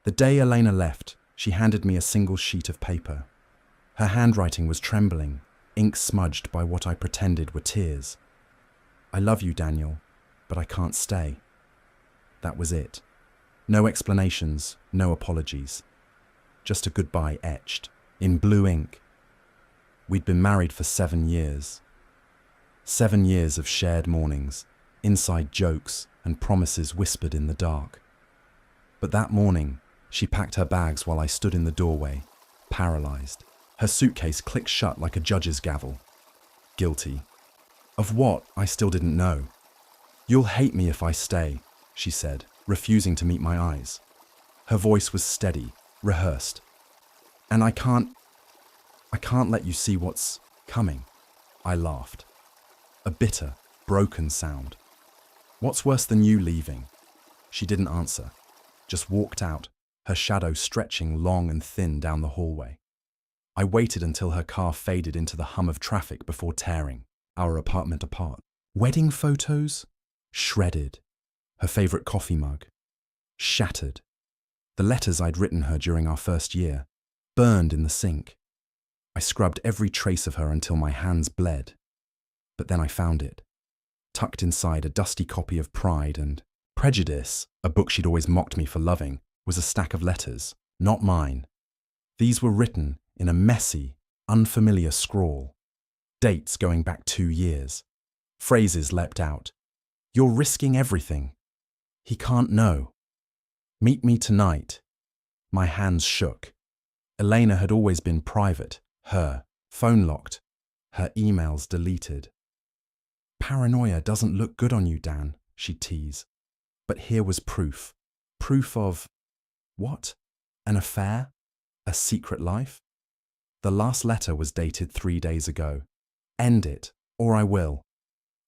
The day Elena left, she handed me a single sheet of paper. Her handwriting was trembling, ink smudged by what I pretended were tears. "I love you, Daniel, but I can't stay." That was it. No explanations, no apologies. Just a goodbye etched, in blue ink. We'd been married for 7 years. 7 years of shared mornings, inside jokes and promises whispered in the dark. But that morning, she packed her bags while I stood in the doorway, paralyzed. Her suitcase clicked shut like a judge's gavel. Guilty. Of what, I still didn't know. "You'll hate me if I stay," she said, refusing to meet my eyes. Her voice was steady, rehearsed. "And I can't let you see what's coming." I laughed. A bitter, broken sound. "What's worse than you leaving?" She didn't answer, just walked out, her shadow stretching long and thin down the hallway. I waited until her car faded into the hum of traffic before tearing our apartment apart. Wedding photos? Shredded. Her favorite coffee mug? Shattered. The letters I'd written her during our first year? Burned in the sink. I scrubbed every trace of her until my hands bled. But then I found it. Tucked inside a dusty copy of Pride and Prejudice, a book she'd always mocked me for loving, was a stack of letters, not mine. These were written in a messy, unfamiliar scrawl. Dates going back 2 years. Phrases leapt out. "You're risking everything. He can't know. Meet me tonight." My hands shook. Elena had always been private, her phone locked, her emails deleted. "Paranoia doesn't look good on you, Dan," she'd tease. But here was proof. Proof of what? An affair? A secret life? The last letter was dated 3 days ago. "End it, or I will."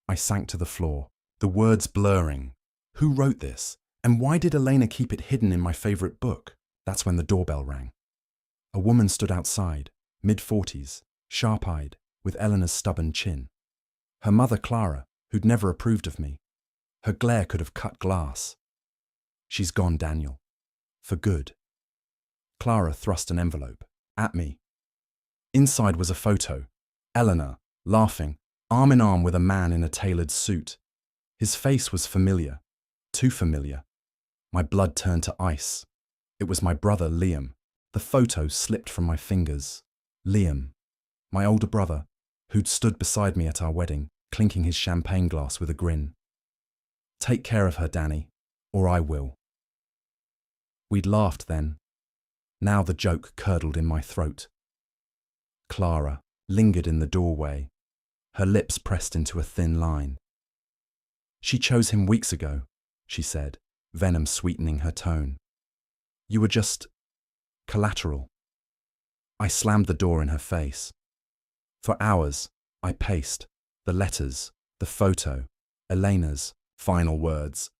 I sank to the floor, the words blurring. Who wrote this? And why did Elena keep it hidden in my favorite book? That's when the doorbell rang. A woman stood outside, mid-40s, sharp-eyed, with Elena's stubborn chin. Her mother, Clara, who'd never approved of me. Her glare could have cut glass. "She's gone, Daniel. For good." Clara thrust an envelope at me. Inside was a photo. Elena, laughing, arm in arm with a man in a tailored suit. His face was familiar, too familiar. My blood turned to ice. It was my brother, Liam. The photo slipped from my fingers. Liam, my older brother, who'd stood beside me at our wedding, clinking his champagne glass with a grin. "Take care of her, Danny, or I will." We'd laughed then. Now the joke curdled in my throat. Clara lingered in the doorway, her lips pressed into a thin line. "She chose him weeks ago," she said, venom sweetening her tone. "You were just collateral." I slammed the door in her face. For hours, I paced, the letters, the photo, Elena's final words.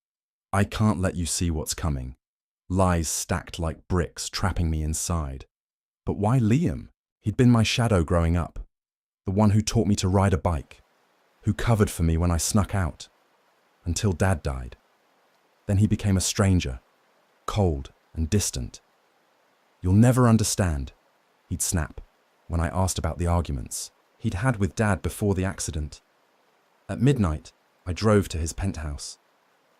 "I can't let you see what's coming." Lies stacked like bricks, trapping me inside. But why Liam? He'd been my shadow growing up, the one who taught me to ride a bike, who covered for me when I snuck out, until Dad died. Then he became a stranger, cold and distant. "You'll never understand," he'd snap when I asked about the arguments he'd had with Dad before the accident. At midnight, I drove to his penthouse.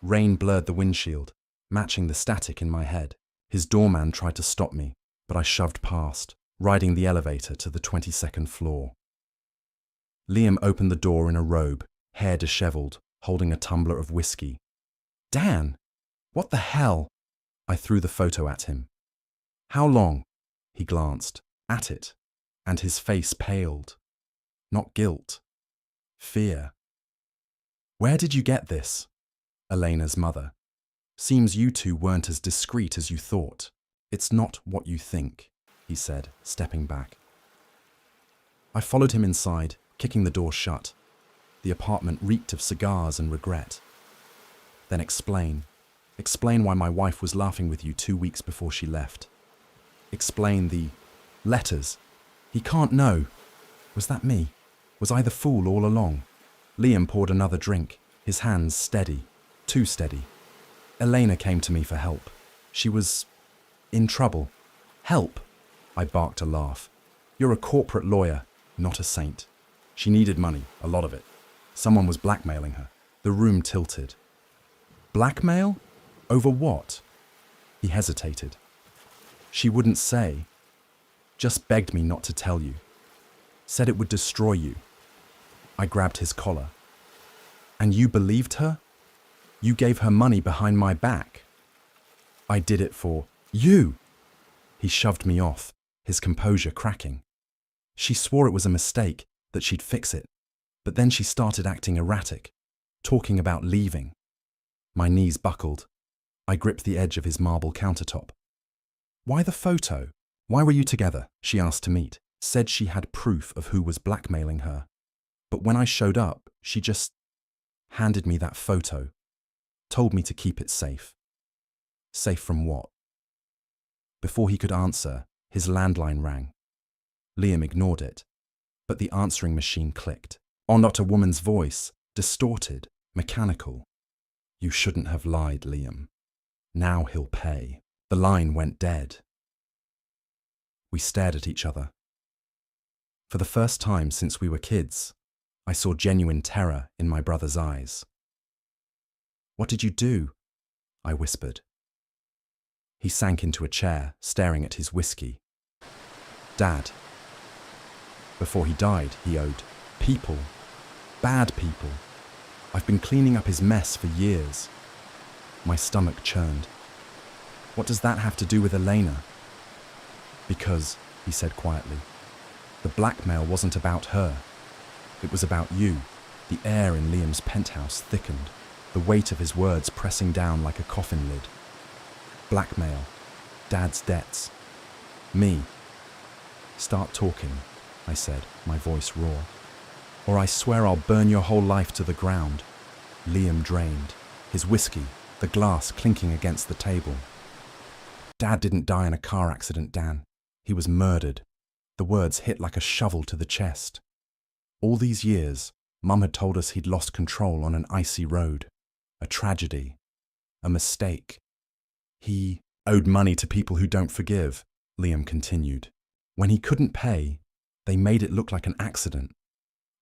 Rain blurred the windshield, matching the static in my head. His doorman tried to stop me, but I shoved past, riding the elevator to the 22nd floor. Liam opened the door in a robe, hair disheveled, holding a tumbler of whiskey. "Dan, what the hell?" I threw the photo at him. "How long?" He glanced at it, and his face paled. Not guilt. Fear. "Where did you get this?" Elena's mother. "Seems you two weren't as discreet as you thought." "It's not what you think," he said, stepping back. I followed him inside, kicking the door shut. The apartment reeked of cigars and regret. "Then explain. Explain why my wife was laughing with you 2 weeks before she left. Explain the letters. He can't know. Was that me? Was I the fool all along?" Liam poured another drink, his hands steady, too steady. "Elena came to me for help. She was In trouble. Help! I barked a laugh. You're a corporate lawyer, not a saint. She needed money, a lot of it. Someone was blackmailing her. The room tilted. Blackmail? Over what? He hesitated. She wouldn't say. Just begged me not to tell you. Said it would destroy you. I grabbed his collar. And you believed her? You gave her money behind my back. I did it for you. He shoved me off, his composure cracking. She swore it was a mistake, that she'd fix it. But then she started acting erratic, talking about leaving. My knees buckled. I gripped the edge of his marble countertop. Why the photo? Why were you together? She asked to meet. Said she had proof of who was blackmailing her. But when I showed up, she just handed me that photo. Told me to keep it safe. Safe from what? Before he could answer, his landline rang. Liam ignored it, but the answering machine clicked. Oh, not a woman's voice, distorted, mechanical. You shouldn't have lied, Liam. Now he'll pay. The line went dead. We stared at each other. For the first time since we were kids, I saw genuine terror in my brother's eyes. What did you do? I whispered. He sank into a chair, staring at his whiskey. Dad. Before he died, he owed people. Bad people. I've been cleaning up his mess for years. My stomach churned. What does that have to do with Elena? Because, he said quietly, the blackmail wasn't about her. It was about you. The air in Liam's penthouse thickened, the weight of his words pressing down like a coffin lid. Blackmail. Dad's debts. Me. Start talking, I said, my voice raw. Or I swear I'll burn your whole life to the ground. Liam drained, his whiskey, the glass clinking against the table. Dad didn't die in a car accident, Dan. He was murdered. The words hit like a shovel to the chest. All these years, Mum had told us he'd lost control on an icy road. A tragedy. A mistake. He owed money to people who don't forgive, Liam continued. When he couldn't pay, they made it look like an accident.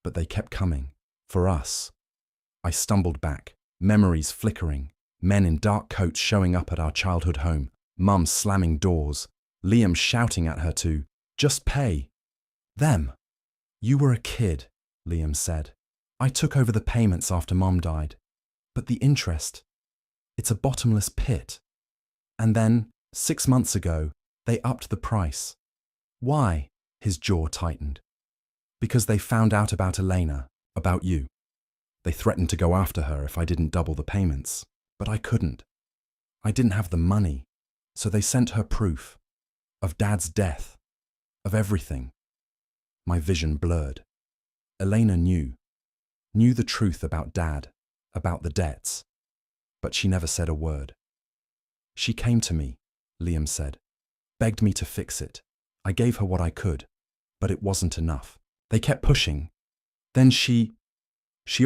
But they kept coming. For us. I stumbled back, memories flickering, men in dark coats showing up at our childhood home, Mum slamming doors, Liam shouting at her to just pay. Them. You were a kid, Liam said. I took over the payments after Mum died. But the interest, it's a bottomless pit. And then, 6 months ago, they upped the price. Why? His jaw tightened. Because they found out about Elena, about you. They threatened to go after her if I didn't double the payments. But I couldn't. I didn't have the money. So they sent her proof. Of Dad's death. Of everything. My vision blurred. Elena knew. Knew the truth about Dad. About the debts. But she never said a word. She came to me, Liam said. Begged me to fix it. I gave her what I could. But it wasn't enough. They kept pushing. Then she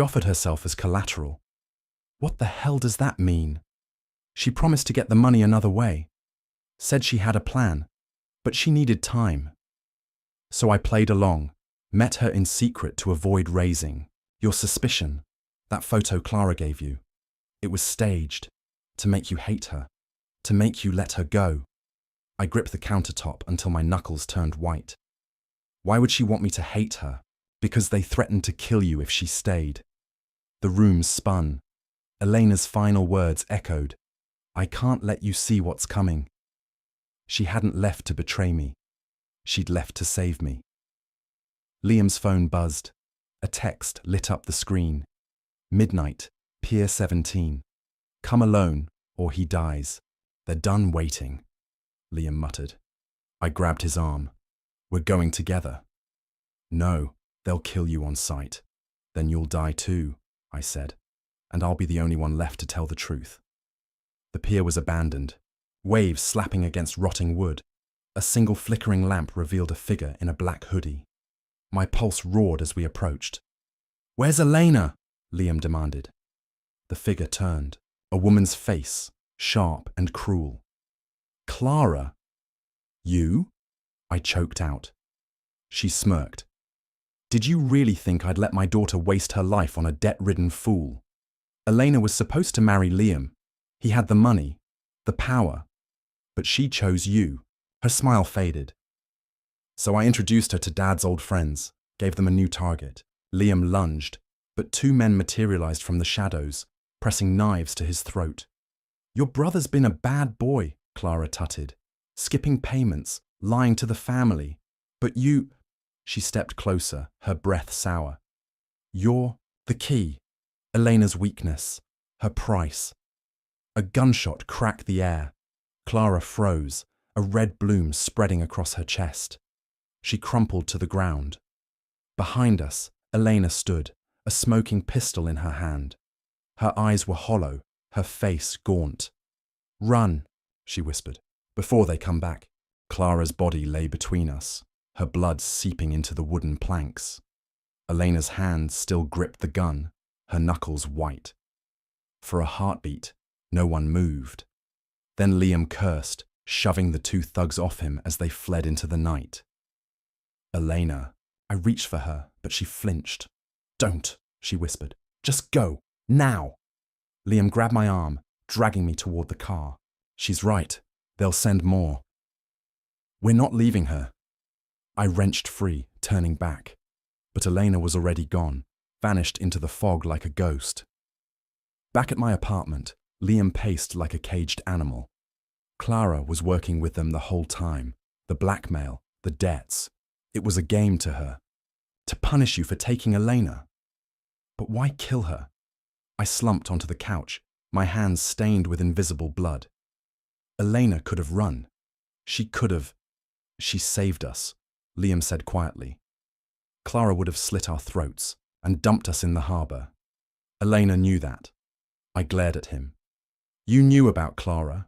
offered herself as collateral. What the hell does that mean? She promised to get the money another way. Said she had a plan. But she needed time. So I played along. Met her in secret to avoid raising your suspicion. That photo Clara gave you. It was staged. To make you hate her. To make you let her go. I gripped the countertop until my knuckles turned white. Why would she want me to hate her? Because they threatened to kill you if she stayed. The room spun. Elena's final words echoed. I can't let you see what's coming. She hadn't left to betray me. She'd left to save me. Liam's phone buzzed. A text lit up the screen. Midnight, Pier 17. Come alone, or he dies. They're done waiting, Liam muttered. I grabbed his arm. We're going together. No, they'll kill you on sight. Then you'll die too, I said, and I'll be the only one left to tell the truth. The pier was abandoned, waves slapping against rotting wood. A single flickering lamp revealed a figure in a black hoodie. My pulse roared as we approached. Where's Elena? Liam demanded. The figure turned, a woman's face, sharp and cruel. Clara, You? I choked out. She smirked. Did you really think I'd let my daughter waste her life on a debt-ridden fool? Elena was supposed to marry Liam. He had the money, the power, but she chose you. Her smile faded. So I introduced her to Dad's old friends, gave them a new target. Liam lunged, but two men materialized from the shadows, pressing knives to his throat. Your brother's been a bad boy, Clara tutted, skipping payments, lying to the family. But you… She stepped closer, her breath sour. You're the key, Elena's weakness, her price. A gunshot cracked the air. Clara froze, a red bloom spreading across her chest. She crumpled to the ground. Behind us, Elena stood, a smoking pistol in her hand. Her eyes were hollow, her face gaunt. Run, she whispered, before they come back. Clara's body lay between us, her blood seeping into the wooden planks. Elena's hand still gripped the gun, her knuckles white. For a heartbeat, no one moved. Then Liam cursed, shoving the two thugs off him as they fled into the night. Elena. I reached for her, but she flinched. Don't, she whispered. Just go, now. Liam grabbed my arm, dragging me toward the car. She's right. They'll send more. We're not leaving her. I wrenched free, turning back. But Elena was already gone, vanished into the fog like a ghost. Back at my apartment, Liam paced like a caged animal. Clara was working with them the whole time. The blackmail, the debts. It was a game to her. To punish you for taking Elena. But why kill her? I slumped onto the couch, my hands stained with invisible blood. Elena could have run. She could have. She saved us, Liam said quietly. Clara would have slit our throats and dumped us in the harbour. Elena knew that. I glared at him. You knew about Clara.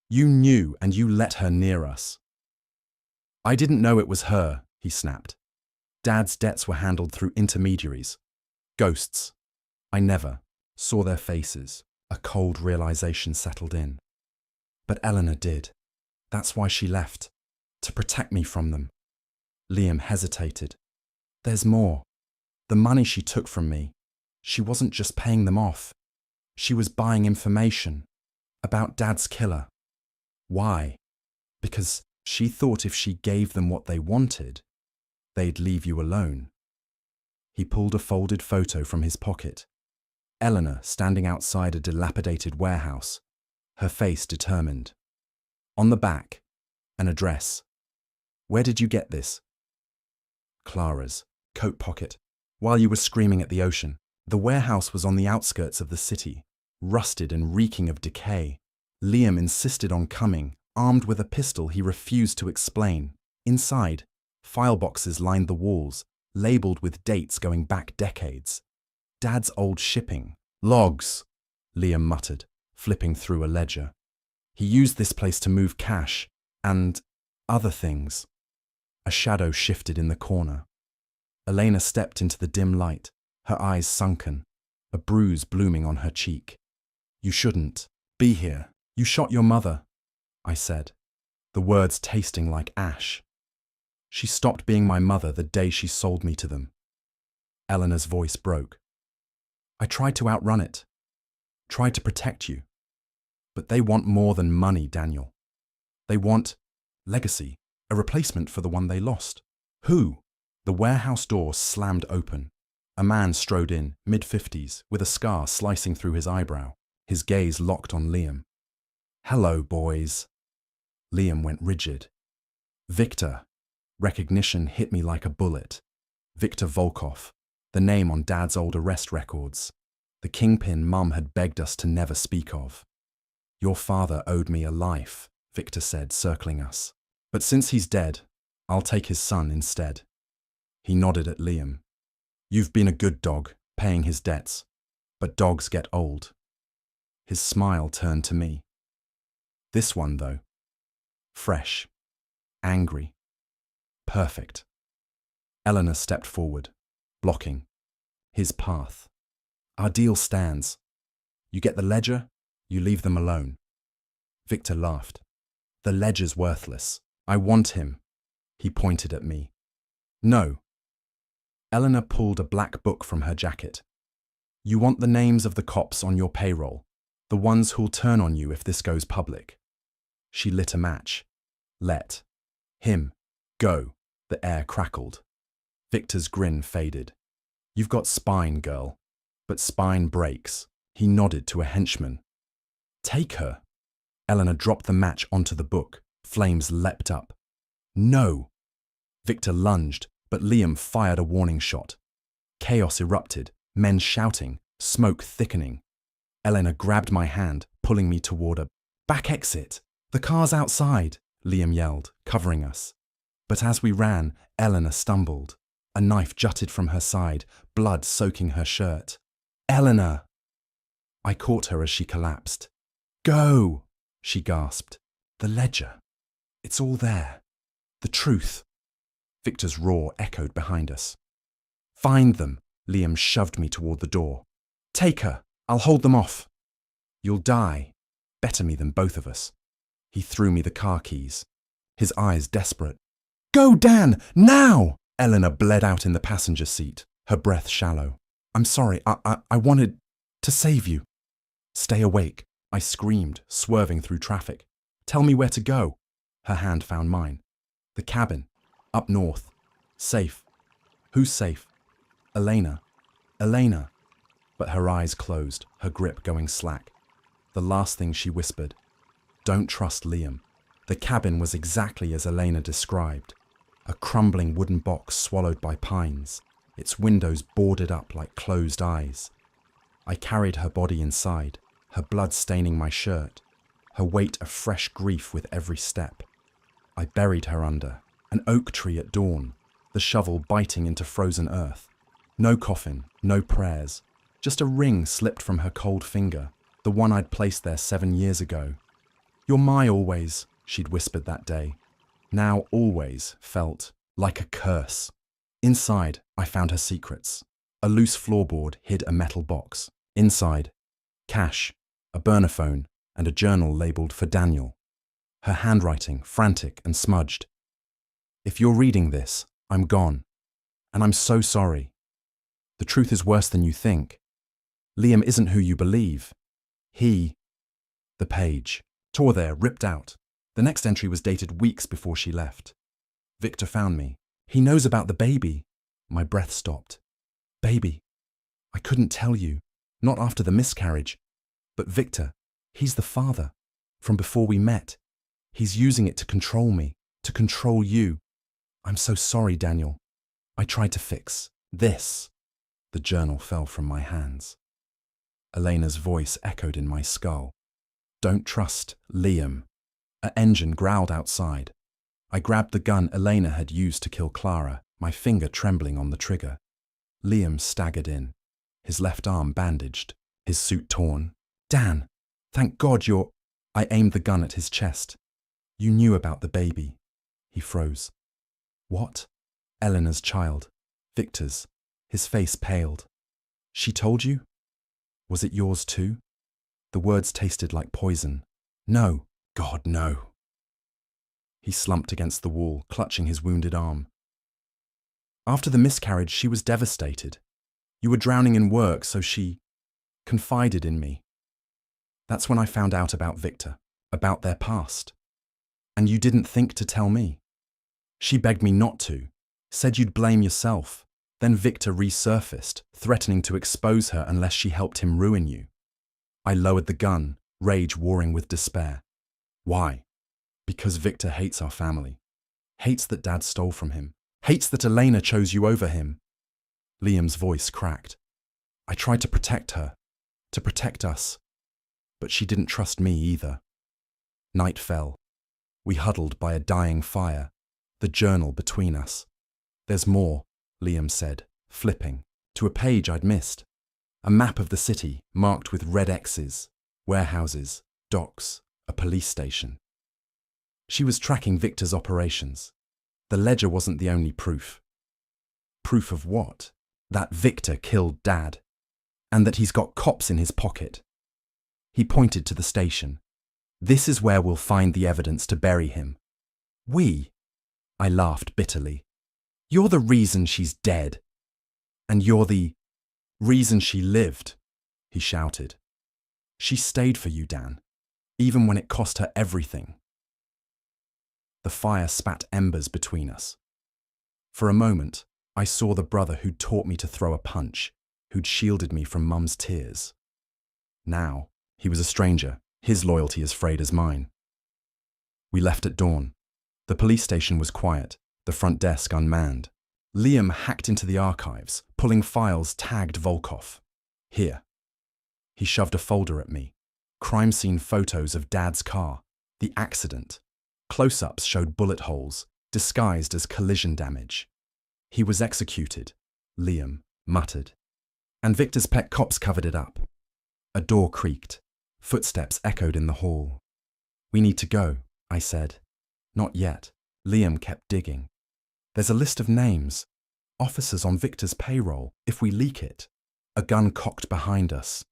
You knew, and you let her near us. I didn't know it was her, he snapped. Dad's debts were handled through intermediaries. Ghosts. I never saw their faces. A cold realization settled in. But Elena did. That's why she left. To protect me from them. Liam hesitated. There's more. The money she took from me, she wasn't just paying them off. She was buying information about Dad's killer. Why? Because she thought if she gave them what they wanted, they'd leave you alone. He pulled a folded photo from his pocket. Elena standing outside a dilapidated warehouse, her face determined. On the back, an address. Where did you get this? Clara's coat pocket. While you were screaming at the ocean, the warehouse was on the outskirts of the city, rusted and reeking of decay. Liam insisted on coming, armed with a pistol he refused to explain. Inside, file boxes lined the walls, labeled with dates going back decades. Dad's old shipping. Logs, Liam muttered, flipping through a ledger. He used this place to move cash and other things. A shadow shifted in the corner. Elena stepped into the dim light, her eyes sunken, a bruise blooming on her cheek. You shouldn't be here. You shot your mother, I said, the words tasting like ash. She stopped being my mother the day she sold me to them. Eleanor's voice broke. I tried to outrun it, tried to protect you. But they want more than money, Daniel. They want legacy, a replacement for the one they lost. Who? The warehouse door slammed open. A man strode in, mid-50s, with a scar slicing through his eyebrow, his gaze locked on Liam. Hello, boys. Liam went rigid. Victor. Recognition hit me like a bullet. Victor Volkov, the name on Dad's old arrest records. The kingpin Mum had begged us to never speak of. Your father owed me a life, Victor said, circling us. But since he's dead, I'll take his son instead. He nodded at Liam. You've been a good dog, paying his debts. But dogs get old. His smile turned to me. This one, though. Fresh. Angry. Perfect. Elena stepped forward, blocking. His path. Our deal stands. You get the ledger, you leave them alone. Victor laughed. The ledger's worthless. I want him. He pointed at me. No. Elena pulled a black book from her jacket. You want the names of the cops on your payroll, the ones who'll turn on you if this goes public. She lit a match. Let him go. The air crackled. Victor's grin faded. You've got spine, girl. But spine breaks. He nodded to a henchman. Take her. Elena dropped the match onto the book. Flames leapt up. No. Victor lunged, but Liam fired a warning shot. Chaos erupted, men shouting, smoke thickening. Elena grabbed my hand, pulling me toward a back exit. The car's outside, Liam yelled, covering us. But as we ran, Elena stumbled. A knife jutted from her side, blood soaking her shirt. Elena! I caught her as she collapsed. Go! She gasped. The ledger. It's all there. The truth. Victor's roar echoed behind us. Find them! Liam shoved me toward the door. Take her! I'll hold them off. You'll die. Better me than both of us. He threw me the car keys. His eyes desperate. Go, Dan! Now! Elena bled out in the passenger seat, her breath shallow. I'm sorry, I wanted to save you. Stay awake, I screamed, swerving through traffic. Tell me where to go. Her hand found mine. The cabin. Up north. Safe. Who's safe? Elena. Elena. But her eyes closed, her grip going slack. The last thing she whispered. Don't trust Liam. The cabin was exactly as Elena described. A crumbling wooden box swallowed by pines, its windows boarded up like closed eyes. I carried her body inside, her blood staining my shirt, her weight of fresh grief with every step. I buried her under an oak tree at dawn, the shovel biting into frozen earth. No coffin, no prayers, just a ring slipped from her cold finger, the one I'd placed there 7 years ago. You're my always, she'd whispered that day. Now always felt like a curse. Inside, I found her secrets. A loose floorboard hid a metal box. Inside, cash, a burner phone, and a journal labelled for Daniel. Her handwriting frantic and smudged. If you're reading this, I'm gone. And I'm so sorry. The truth is worse than you think. Liam isn't who you believe. The page, tore there, ripped out. The next entry was dated weeks before she left. Victor found me. He knows about the baby. My breath stopped. Baby. I couldn't tell you. Not after the miscarriage. But Victor, he's the father. From before we met. He's using it to control me. To control you. I'm so sorry, Daniel. I tried to fix this. The journal fell from my hands. Elena's voice echoed in my skull. Don't trust Liam. An engine growled outside. I grabbed the gun Elena had used to kill Clara, my finger trembling on the trigger. Liam staggered in, his left arm bandaged, his suit torn. Dan, thank God you're... I aimed the gun at his chest. You knew about the baby. He froze. What? Elena's child. Victor's. His face paled. She told you? Was it yours too? The words tasted like poison. No. God, no. He slumped against the wall, clutching his wounded arm. After the miscarriage, she was devastated. You were drowning in work, so she confided in me. That's when I found out about Victor, about their past. And you didn't think to tell me. She begged me not to, said you'd blame yourself. Then Victor resurfaced, threatening to expose her unless she helped him ruin you. I lowered the gun, rage warring with despair. Why? Because Victor hates our family. Hates that Dad stole from him. Hates that Elena chose you over him. Liam's voice cracked. I tried to protect her, to protect us. But she didn't trust me either. Night fell. We huddled by a dying fire, the journal between us. There's more, Liam said, flipping, to a page I'd missed. A map of the city marked with red X's, warehouses, docks, a police station. She was tracking Victor's operations. The ledger wasn't the only proof. Proof of what? That Victor killed Dad, and that he's got cops in his pocket. He pointed to the station. This is where we'll find the evidence to bury him. We? I laughed bitterly. You're the reason she's dead. And you're the reason she lived, he shouted. She stayed for you, Dan, even when it cost her everything. The fire spat embers between us. For a moment, I saw the brother who'd taught me to throw a punch, who'd shielded me from Mum's tears. Now, he was a stranger, his loyalty as frayed as mine. We left at dawn. The police station was quiet, the front desk unmanned. Liam hacked into the archives, pulling files tagged Volkov. Here. He shoved a folder at me. Crime scene photos of Dad's car, the accident. Close-ups showed bullet holes, disguised as collision damage. He was executed, Liam muttered. And Victor's pet cops covered it up. A door creaked. Footsteps echoed in the hall. We need to go, I said. Not yet. Liam kept digging. There's a list of names. Officers on Victor's payroll, if we leak it. A gun cocked behind us.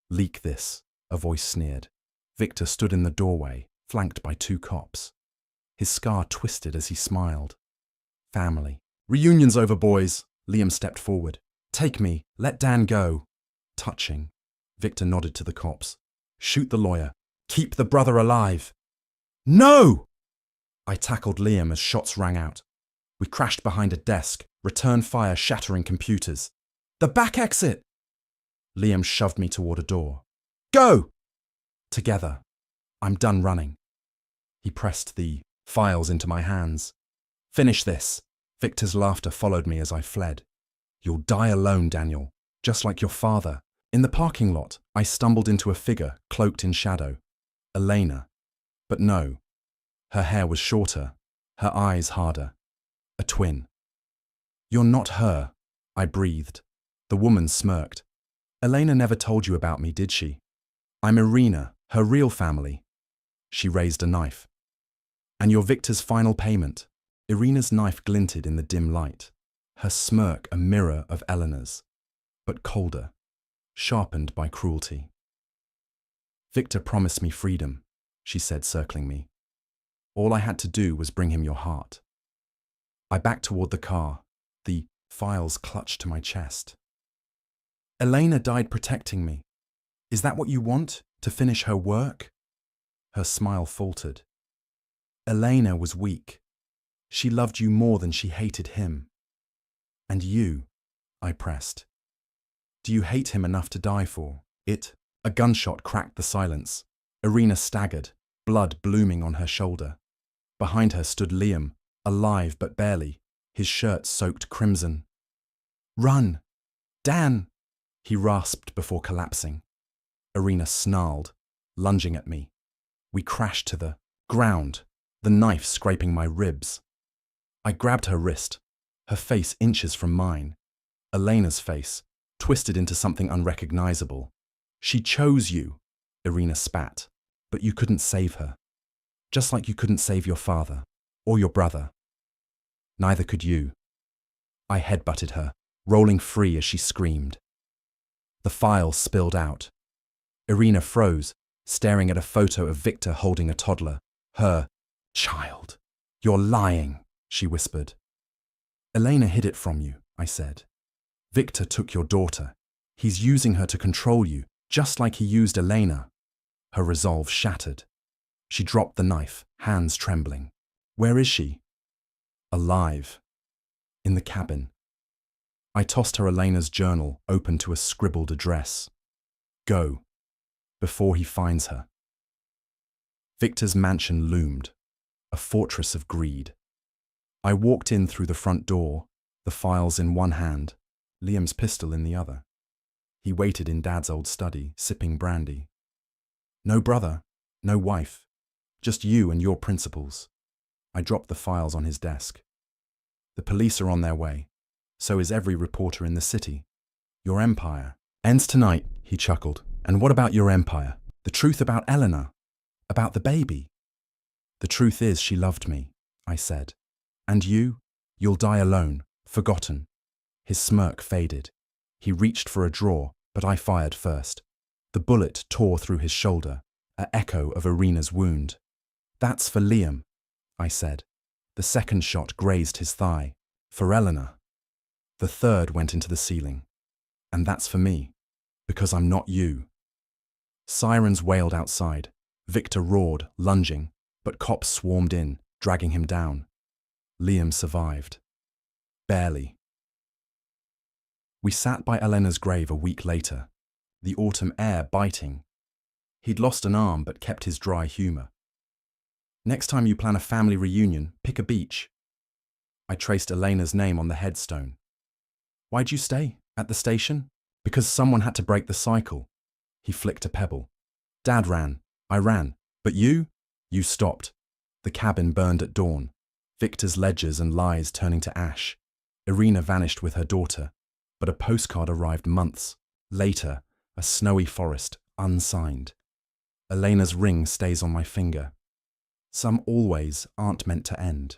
Leak this, a voice sneered. Victor stood in the doorway, flanked by 2 cops. His scar twisted as he smiled. Family. Reunion's over, boys. Liam stepped forward. Take me. Let Dan go. Touching. Victor nodded to the cops. Shoot the lawyer. Keep the brother alive. No! I tackled Liam as shots rang out. We crashed behind a desk, return fire shattering computers. The back exit! Liam shoved me toward a door. Go! Together. I'm done running. He pressed the files into my hands. Finish this. Victor's laughter followed me as I fled. You'll die alone, Daniel, just like your father. In the parking lot, I stumbled into a figure cloaked in shadow. Elena. But no. Her hair was shorter, her eyes harder. A twin. You're not her, I breathed. The woman smirked. Elena never told you about me, did she? I'm Irina, her real family. She raised a knife. And you're Victor's final payment. Irina's knife glinted in the dim light. Her smirk a mirror of Elena's, but colder, sharpened by cruelty. Victor promised me freedom, she said, circling me. All I had to do was bring him your heart. I backed toward the car, the files clutched to my chest. Elena died protecting me. Is that what you want, to finish her work? Her smile faltered. Elena was weak. She loved you more than she hated him. And you, I pressed. Do you hate him enough to die for? It. A gunshot cracked the silence. Irina staggered, blood blooming on her shoulder. Behind her stood Liam, alive but barely, his shirt soaked crimson. Run! Dan! He rasped before collapsing. Irina snarled, lunging at me. We crashed to the ground, the knife scraping my ribs. I grabbed her wrist, her face inches from mine. Elena's face, twisted into something unrecognizable. She chose you, Irina spat, but you couldn't save her. Just like you couldn't save your father, or your brother. Neither could you. I headbutted her, rolling free as she screamed. The file spilled out. Irina froze, staring at a photo of Victor holding a toddler. Her child. You're lying, she whispered. Elena hid it from you, I said. Victor took your daughter. He's using her to control you, just like he used Elena. Her resolve shattered. She dropped the knife, hands trembling. Where is she? Alive. In the cabin. I tossed her Elena's journal, open to a scribbled address. Go. Before he finds her. Victor's mansion loomed, a fortress of greed. I walked in through the front door, the files in one hand, Liam's pistol in the other. He waited in Dad's old study, sipping brandy. No brother, no wife, just you and your principles. I dropped the files on his desk. The police are on their way. So is every reporter in the city. Your empire ends tonight, he chuckled. And what about your empire? The truth about Elena? About the baby? The truth is she loved me, I said. And you? You'll die alone, forgotten. His smirk faded. He reached for a drawer, but I fired first. The bullet tore through his shoulder, an echo of Irina's wound. That's for Liam. I said. The second shot grazed his thigh. For Elena. The third went into the ceiling. And that's for me. Because I'm not you. Sirens wailed outside. Victor roared, lunging, but cops swarmed in, dragging him down. Liam survived. Barely. We sat by Elena's grave a week later, the autumn air biting. He'd lost an arm but kept his dry humour. Next time you plan a family reunion, pick a beach. I traced Elena's name on the headstone. Why'd you stay? At the station? Because someone had to break the cycle. He flicked a pebble. Dad ran. I ran. But you? You stopped. The cabin burned at dawn. Victor's ledgers and lies turning to ash. Irina vanished with her daughter. But a postcard arrived months later, a snowy forest, unsigned. Elena's ring stays on my finger. Some always aren't meant to end.